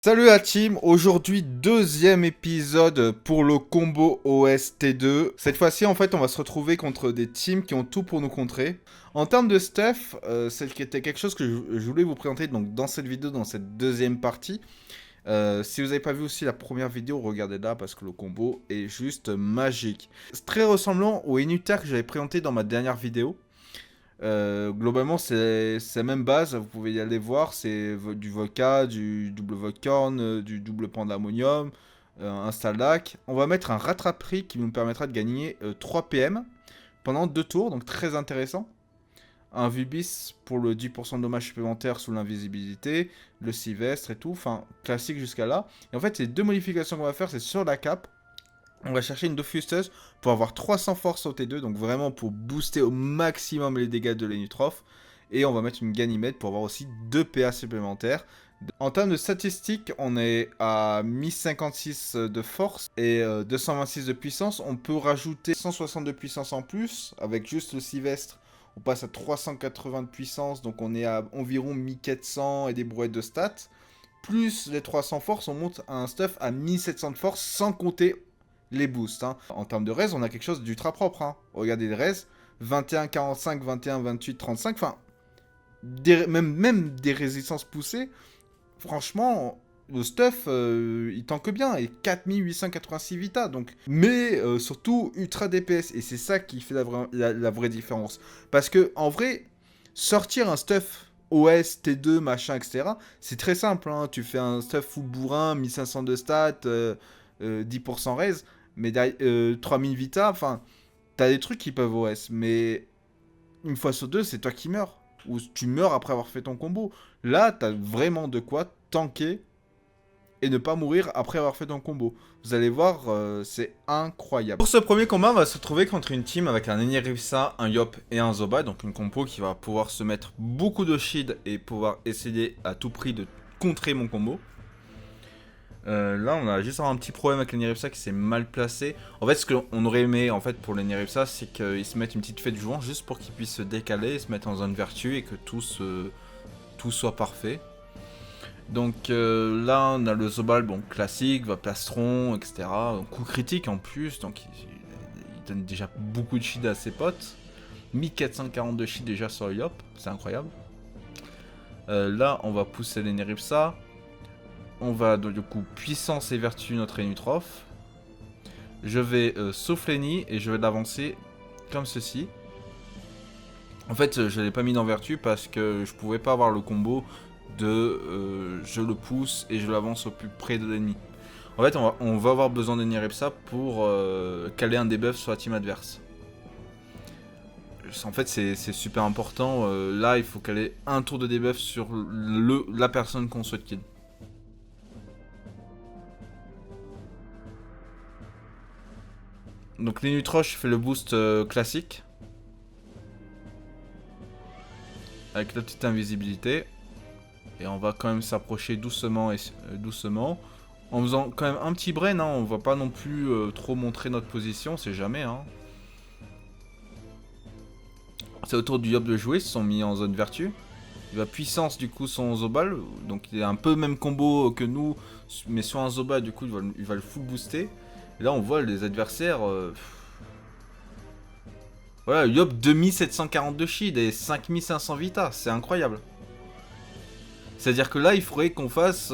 Salut la team, aujourd'hui deuxième épisode pour le combo OST2. Cette fois-ci en fait on va se retrouver contre des teams qui ont tout pour nous contrer. En termes de stuff, c'est qui était quelque chose que je voulais vous présenter donc dans cette vidéo, dans cette deuxième partie. Si vous n'avez pas vu aussi la première vidéo, regardez-la parce que le combo est juste magique. C'est très ressemblant au Enuter que j'avais présenté dans ma dernière vidéo. Globalement, c'est la même base, vous pouvez y aller voir, c'est du Vodka, du double Vodkorn, du double Pandemonium, un Stalak. On va mettre un rattraperie qui nous permettra de gagner 3 PM pendant 2 tours, donc très intéressant. Un Vubis pour le 10% de dommages supplémentaires sous l'invisibilité, le Sylvestre et tout, enfin classique jusqu'à là. Et en fait, ces deux modifications qu'on va faire, c'est sur la cape. On va chercher une Dofusteuse pour avoir 300 force au T2, donc vraiment pour booster au maximum les dégâts de l'Enutroph. Et on va mettre une Ganymède pour avoir aussi 2 PA supplémentaires. En termes de statistiques, on est à 1056 de force et 226 de puissance. On peut rajouter 160 de puissance en plus, avec juste le Sylvestre. On passe à 380 de puissance, donc on est à environ 1400 et des brouettes de stats. Plus les 300 force, on monte à un stuff à 1700 de force, sans compter les boosts. Hein. En termes de res, on a quelque chose d'ultra propre. Hein. Regardez les res, 21, 45, 21, 28, 35, enfin, même des résistances poussées, franchement, le stuff, il tank bien, et 4886 vita, donc. Mais surtout, ultra DPS, et c'est ça qui fait la vraie différence. Parce que, en vrai, sortir un stuff OS, T2, machin, etc., c'est très simple, hein. Tu fais un stuff full bourrin, 1500 de stats, 10% res, mais 3000 vita, enfin, t'as des trucs qui peuvent OS, mais une fois sur deux, c'est toi qui meurs. Ou tu meurs après avoir fait ton combo. Là, t'as vraiment de quoi tanker et ne pas mourir après avoir fait ton combo. Vous allez voir, c'est incroyable. Pour ce premier combat, on va se retrouver contre une team avec un Eniripsa, un Yop et un Zoba, donc une compo qui va pouvoir se mettre beaucoup de shield et pouvoir essayer à tout prix de contrer mon combo. Là, on a juste un petit problème avec l'Eniripsa qui s'est mal placé. En fait, ce qu'on aurait aimé en fait, pour l'Eniripsa, c'est qu'ils se mettent une petite fête de jouant juste pour qu'ils puissent se décaler, se mettre en zone vertu et que tout soit parfait. Donc là, on a le Zobal, bon, classique, va plastron, etc. Coup critique en plus, donc il donne déjà beaucoup de shield à ses potes. 1442 shield déjà sur le Yop, c'est incroyable. Là, on va pousser l'Eniripsa. On va donc du coup puissance et vertu notre Enutroph. Je vais Soufflénie et je vais l'avancer comme ceci. En fait, je ne l'ai pas mis dans vertu parce que je pouvais pas avoir le combo de je le pousse et je l'avance au plus près de l'ennemi. En fait, on va avoir besoin d'Eniripsa pour caler un debuff sur la team adverse. En fait, c'est super important. Là, il faut caler un tour de debuff sur la personne qu'on souhaite kill. Donc l'Enutroche fait le boost classique. Avec la petite invisibilité. Et on va quand même s'approcher doucement doucement. En faisant quand même un petit brain, hein, on va pas non plus trop montrer notre position, c'est jamais. Hein. C'est au tour du Yop de jouer, ils se sont mis en zone vertu. Il va puissance du coup son Zobal, donc il a un peu le même combo que nous, mais sur un Zobal du coup il va le full booster. Et là on voit les adversaires... Voilà, Yop 2742 shield et 5500 vita, c'est incroyable. C'est-à-dire que là il faudrait qu'on fasse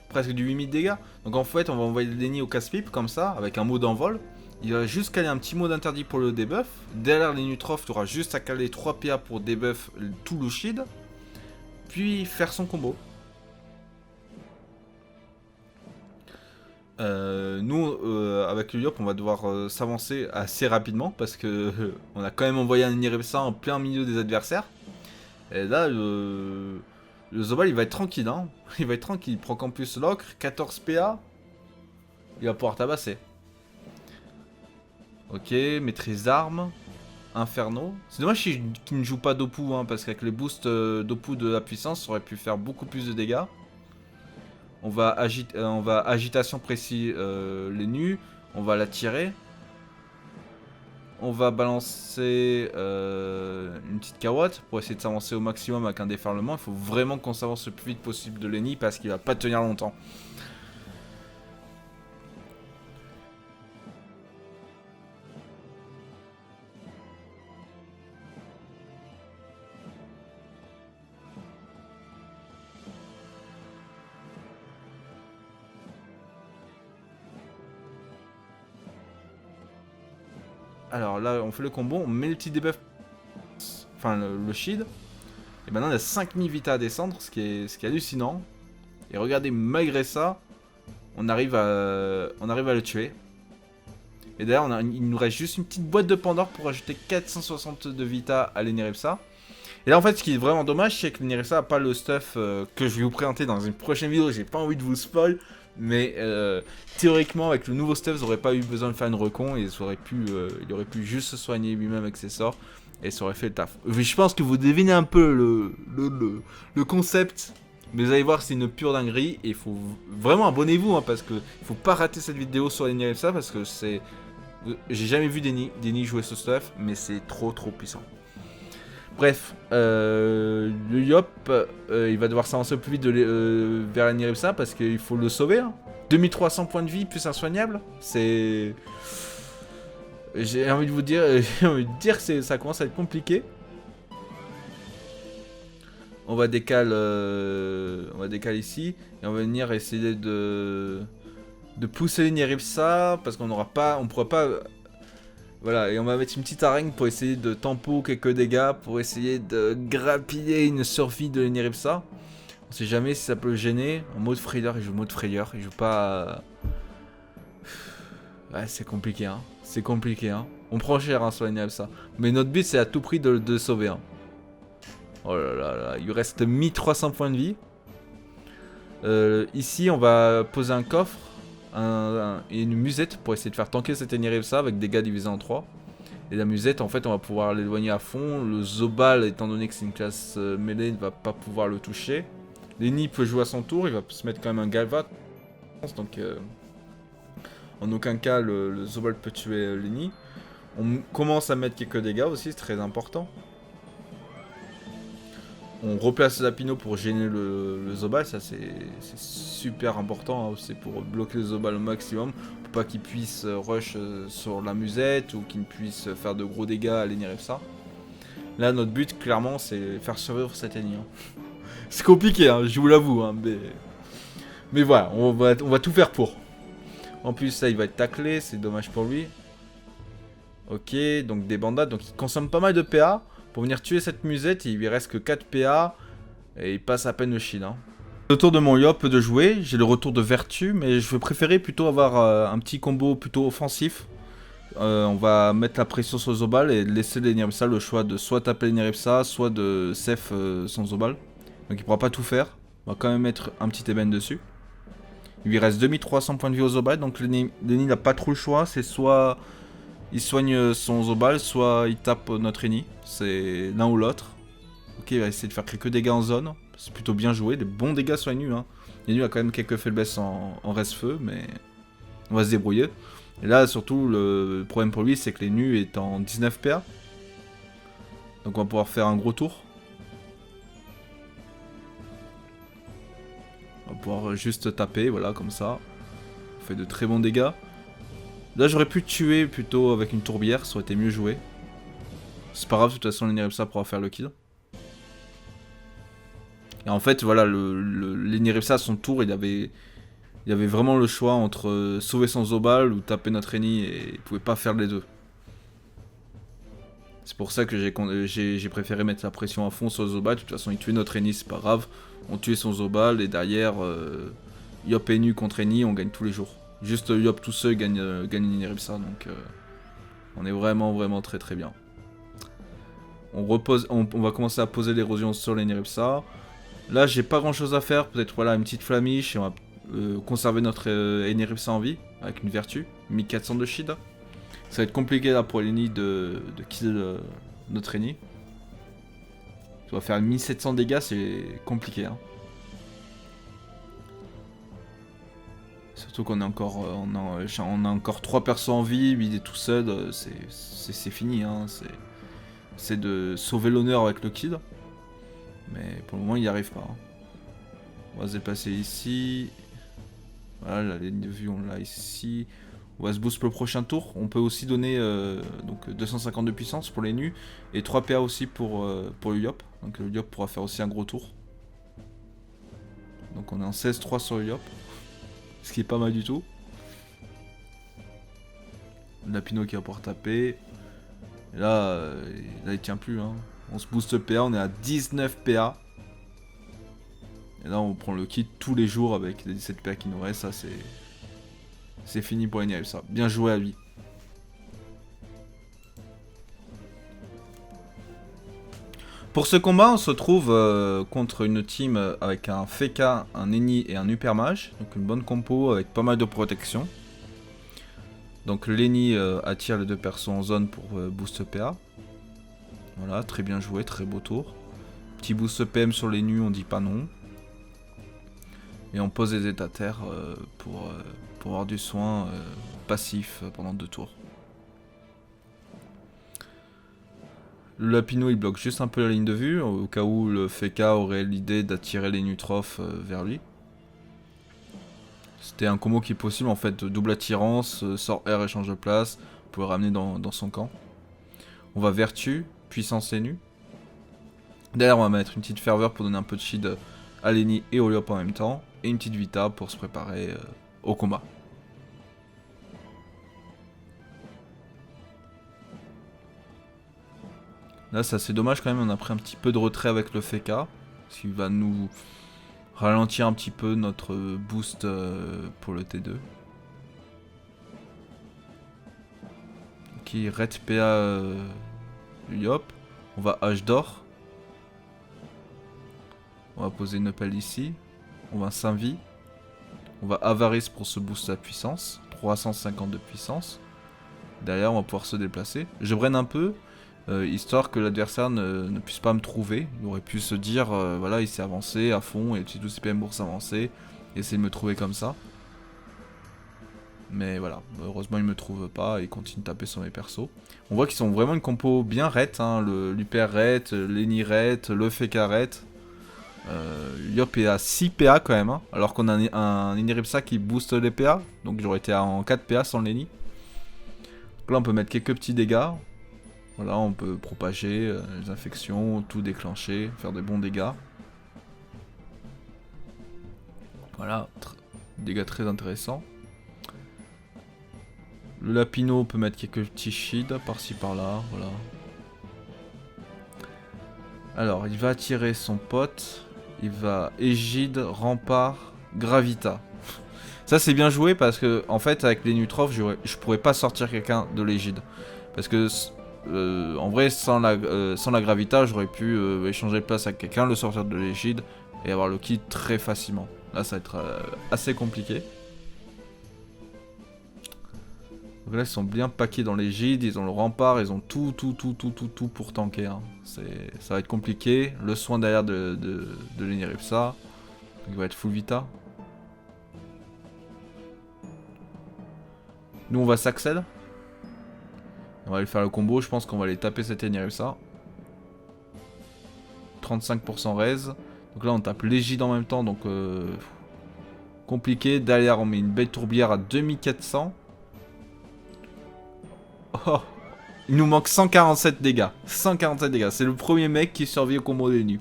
presque du 8000 dégâts. Donc en fait on va envoyer Lenny au casse-pipe comme ça, avec un mot d'envol. Il va juste caler un petit mot d'interdit pour le debuff. Derrière les Nutroph, tu auras juste à caler 3 PA pour debuff tout le shield. Puis faire son combo. Nous, avec le Yop, on va devoir s'avancer assez rapidement parce que on a quand même envoyé un Eniripsa en plein milieu des adversaires. Et là, le Zobal, il va être tranquille. Hein. Il va être tranquille. Il prend Campus Locre, 14 PA. Il va pouvoir tabasser. Ok, maîtrise d'armes. Inferno. C'est dommage qu'il ne joue pas Dopu, hein, parce qu'avec les boosts Dopu de la puissance, ça aurait pu faire beaucoup plus de dégâts. On va agitation précis les nus. On va la tirer. on va balancer une petite carotte pour essayer de s'avancer au maximum avec un déferlement. Il faut vraiment qu'on s'avance le plus vite possible de Lenny parce qu'il va pas tenir longtemps. Alors là, on fait le combo, on met le petit debuff, enfin le shield. Et maintenant, on a 5000 vita à descendre, ce qui est hallucinant. Et regardez, malgré ça, on arrive à le tuer. Et d'ailleurs, il nous reste juste une petite boîte de Pandore pour ajouter 460 de vita à l'Eneripsa. Et là, en fait, ce qui est vraiment dommage, c'est que l'Eneripsa n'a pas le stuff que je vais vous présenter dans une prochaine vidéo. J'ai pas envie de vous spoil. Mais théoriquement, avec le nouveau stuff, vous n'aurez pas eu besoin de faire une recon et il aurait pu juste se soigner lui-même avec ses sorts et ça aurait fait le taf. Je pense que vous devinez un peu le concept, mais vous allez voir, c'est une pure dinguerie et il faut vraiment abonnez-vous hein, parce que il faut pas rater cette vidéo sur l'Eneripsa parce que c'est. J'ai jamais vu Denny jouer ce stuff, mais c'est trop puissant. Bref, le Yop, il va devoir s'avancer plus vite vers l'Eneripsa parce qu'il faut le sauver. Hein. 2300 points de vie plus insoignable, c'est... J'ai envie de vous dire, que ça commence à être compliqué. On va décaler ici et on va venir essayer de pousser l'Eneripsa parce qu'on pourra pas. Voilà, et on va mettre une petite arène pour essayer de tempo quelques dégâts, pour essayer de grappiller une survie de l'Eneripsa. On sait jamais si ça peut le gêner. En mode frayeur, il joue mode frayeur, il joue pas... Ouais, c'est compliqué, hein. C'est compliqué, hein. On prend cher hein, sur l'Eneripsa. Mais notre but, c'est à tout prix de le sauver. Hein. Oh là là là, il lui reste 1300 points de vie. Ici, on va poser un coffre. Et une musette pour essayer de faire tanker cette Eneripsa avec dégâts divisés en 3. Et la musette, en fait, on va pouvoir l'éloigner à fond. Le Zobal, étant donné que c'est une classe mêlée, ne va pas pouvoir le toucher. Lenny peut jouer à son tour, il va se mettre quand même un Galva. Donc, en aucun cas, le Zobal peut tuer Lenny. On commence à mettre quelques dégâts aussi, c'est très important. On replace Zapino pour gêner le Zobal, ça c'est super important, hein, c'est pour bloquer le Zobal au maximum, pour pas qu'il puisse rush sur la musette ou qu'il puisse faire de gros dégâts à l'Eneripsa. Là notre but clairement c'est faire survivre cette ennemi. Hein. C'est compliqué, hein, je vous l'avoue, hein, mais voilà, on va tout faire pour. En plus ça il va être taclé, c'est dommage pour lui. Ok, donc des bandades, donc il consomme pas mal de PA. Pour venir tuer cette musette, il lui reste que 4 PA et il passe à peine le shield. Hein. Le tour de mon Yop de jouer, j'ai le retour de Vertu, mais je vais préférer plutôt avoir un petit combo plutôt offensif. On va mettre la pression sur Zobal et laisser l'Eneripsa le choix de soit taper l'Eneripsa, soit de safe son Zobal. Donc il pourra pas tout faire. On va quand même mettre un petit ébène dessus. Il lui reste 2300 points de vie au Zobal, donc Lenny n'a pas trop le choix, c'est soit... Il soigne son Zobal, soit il tape notre Eni. C'est l'un ou l'autre. Ok, il va essayer de faire quelques dégâts en zone. C'est plutôt bien joué. Des bons dégâts sur Enu. Hein. Enu a quand même quelques faiblesses en reste-feu, mais on va se débrouiller. Et là, surtout, le problème pour lui, c'est que l'Enu est en 19 PA. Donc on va pouvoir faire un gros tour. On va pouvoir juste taper, voilà, comme ça. On fait de très bons dégâts. Là j'aurais pu tuer plutôt avec une tourbière, ça aurait été mieux joué. C'est pas grave, de toute façon l'Eneripsa pourra faire le kill. Et en fait voilà, l'Eneripsa à son tour, il avait vraiment le choix entre sauver son Zobal ou taper notre Eni et il pouvait pas faire les deux. C'est pour ça que j'ai préféré mettre la pression à fond sur le Zobal, de toute façon il tuait notre Eni, c'est pas grave. On tuait son Zobal et derrière Yop et Nu contre Eni, on gagne tous les jours. Juste Yop tout seul gagne une Eneripsa, donc on est vraiment très bien. On va commencer à poser l'érosion sur l'Eneripsa. Là j'ai pas grand chose à faire, peut-être voilà une petite flamiche et on va conserver notre Eneripsa en vie avec une vertu, 1400 de shield. Ça va être compliqué là pour l'Eni de kill notre Eni. Ça va faire 1700 dégâts, c'est compliqué hein. Surtout qu'on est encore, on a encore 3 persos en vie, lui il est tout seul, c'est fini. Hein. C'est de sauver l'honneur avec le kid. Mais pour le moment il n'y arrive pas. Hein. On va se déplacer ici. Voilà, la ligne de vue on l'a ici. On va se boost le prochain tour. On peut aussi donner donc 250 de puissance pour les nus. Et 3 PA aussi pour le Yop. Donc le Yop pourra faire aussi un gros tour. Donc on est en 16-3 sur le Yop. Ce qui est pas mal du tout. Lapino qui va pouvoir taper. Et là, il tient plus. Hein. On se booste PA, on est à 19 PA. Et là on prend le kit tous les jours avec les 17 PA qui nous restent. Ça c'est fini pour Eniel ça. Bien joué à lui. Pour ce combat, on se trouve contre une team avec un Feka, un Eni et un Hyper Mage. Donc une bonne compo avec pas mal de protection. Donc l'Eni attire les deux persos en zone pour boost PA. Voilà, très bien joué, très beau tour. Petit boost PM sur les nus, on dit pas non. Et on pose les états terre pour avoir du soin passif pendant 2 tours. Le Lapino il bloque juste un peu la ligne de vue, au cas où le Feka aurait l'idée d'attirer les Nutrophes vers lui. C'était un combo qui est possible en fait, double attirance, sort R échange de place, pour le ramener dans son camp. On va Vertu, puissance et nu. Derrière on va mettre une petite ferveur pour donner un peu de shield à Lenny et au Liop en même temps. Et une petite Vita pour se préparer au combat. Là c'est assez dommage quand même, on a pris un petit peu de retrait avec le Feka. Ce qui va nous ralentir un petit peu notre boost pour le T2. Ok, Red PA Yop. On va H d'or. On va poser une pelle ici. On va Saint-Vie. On va Avarice pour se booster la puissance. 350 de puissance. Derrière, on va pouvoir se déplacer. Je braine un peu, histoire que l'adversaire ne puisse pas me trouver. Il aurait pu se dire, voilà, il s'est avancé à fond et tous ses PM pour s'avancer. Et essayer de me trouver comme ça. Mais voilà, heureusement il me trouve pas et il continue de taper sur mes persos. On voit qu'ils sont vraiment une compo bien ret, hein, l'Hyper ret, l'Eni ret, le Feka ret. Yop est à 6 PA quand même, hein, alors qu'on a un Iniripsa qui booste les PA, donc j'aurais été en 4 PA sans l'Eni. Donc là on peut mettre quelques petits dégâts. Voilà, on peut propager les infections, tout déclencher, faire des bons dégâts. Voilà, dégâts très intéressants. Le Lapino peut mettre quelques petits shields par-ci par-là, voilà. Alors, il va attirer son pote. Il va Égide, Rempart, Gravita. Ça c'est bien joué parce que en fait avec les Nutrophes je pourrais pas sortir quelqu'un de l'Égide. Parce que en vrai sans la Gravita j'aurais pu échanger de place avec quelqu'un, le sortir de l'Égide et avoir le kit très facilement. Là ça va être assez compliqué. Donc là ils sont bien paqués dans l'Égide, ils ont le Rempart, ils ont tout pour tanker. Hein. Ça va être compliqué. Le soin derrière de l'Eniripsa. Il va être full Vita. Nous on va s'accel. On va aller faire le combo, je pense qu'on va aller taper cet Eniripsa. 35% raise. Donc là on tape l'Égide en même temps, donc compliqué. Derrière on met une belle tourbière à 2400. Oh, il nous manque 147 dégâts. 147 dégâts, c'est le premier mec qui survit au combo des nus.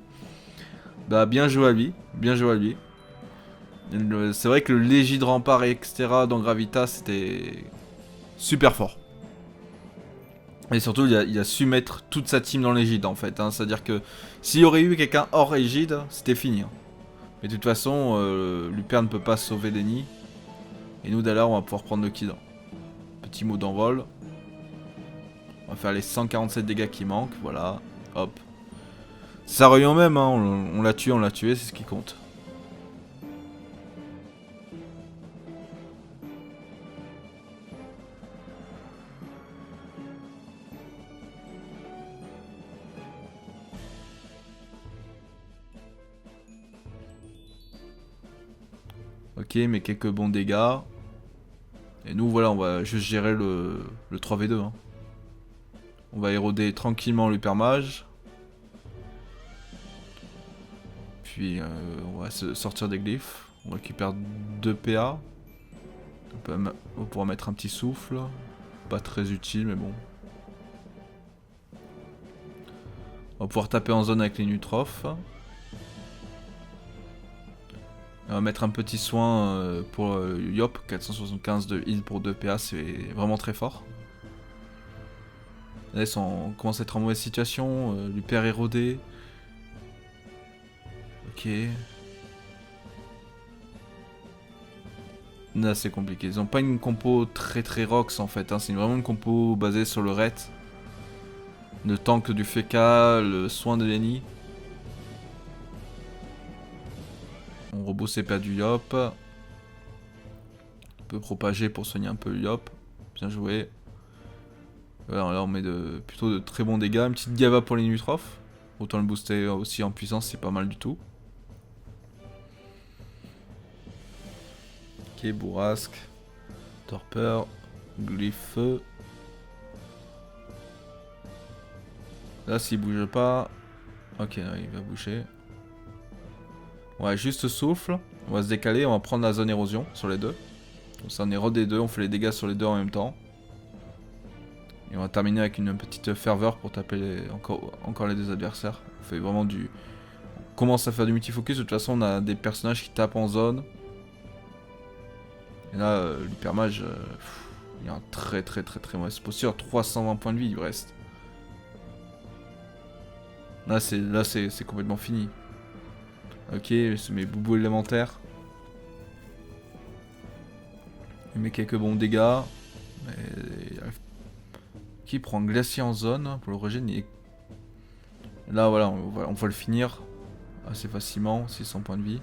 Bah bien joué à lui, bien joué à lui. C'est vrai que le Légide Rempart etc. dans Gravita c'était super fort. Et surtout il a su mettre toute sa team dans l'Égide en fait. Hein. C'est-à-dire que s'il y aurait eu quelqu'un hors Égide, c'était fini. Hein. Mais de toute façon, Luper ne peut pas sauver Lenny. Et nous d'ailleurs on va pouvoir prendre le kill. Petit mot d'envol. On va faire les 147 dégâts qui manquent, voilà. Hop. Ça revient même, hein. On l'a tué, c'est ce qui compte. Ok, mais quelques bons dégâts. Et nous, voilà, on va juste gérer le 3v2. Hein. On va éroder tranquillement l'hypermage. Puis on va se sortir des glyphes. On récupère 2 PA. On va pouvoir mettre un petit souffle. Pas très utile, mais bon. On va pouvoir taper en zone avec les Nutrophes. On va mettre un petit soin pour Yop, 475 de heal pour 2 PA, c'est vraiment très fort. Là, on commence à être en mauvaise situation, l'hyper érodé. Ok. Là, c'est compliqué. Ils ont pas une compo très rox en fait, hein. C'est vraiment une compo basée sur le ret. Le tank du FK, le soin de Lenny. On reboost CPA du Yop. On peut propager pour soigner un peu le Yop. Bien joué. Alors là on met plutôt de très bons dégâts. Une petite Gava pour les Nutrophes. Autant le booster aussi en puissance, c'est pas mal du tout. Ok, bourrasque. Torpeur. Glyphe. Là s'il bouge pas. Ok, là, il va bouger. Ouais, juste souffle. On va se décaler, on va prendre la zone érosion sur les deux. Donc ça on érode les deux, on fait les dégâts sur les deux en même temps. Et on va terminer avec une petite ferveur pour taper encore les deux adversaires. On fait vraiment on commence à faire du multifocus, de toute façon on a des personnages qui tapent en zone. Et là, l'hypermage, il est en très mauvaise posture, 320 points de vie il lui reste. Là c'est complètement fini. Ok, c'est mes boubous élémentaires. Il met quelques bons dégâts. Mais il arrive. Qui prend glacier en zone pour le régénérer. Là voilà, on va le finir assez facilement, 600 points de vie.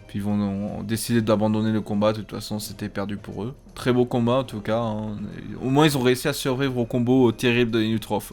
Puis ils vont décider d'abandonner le combat, de toute façon c'était perdu pour eux. Très beau combat en tout cas, hein. Au moins ils ont réussi à survivre au combo terrible de Nutroph.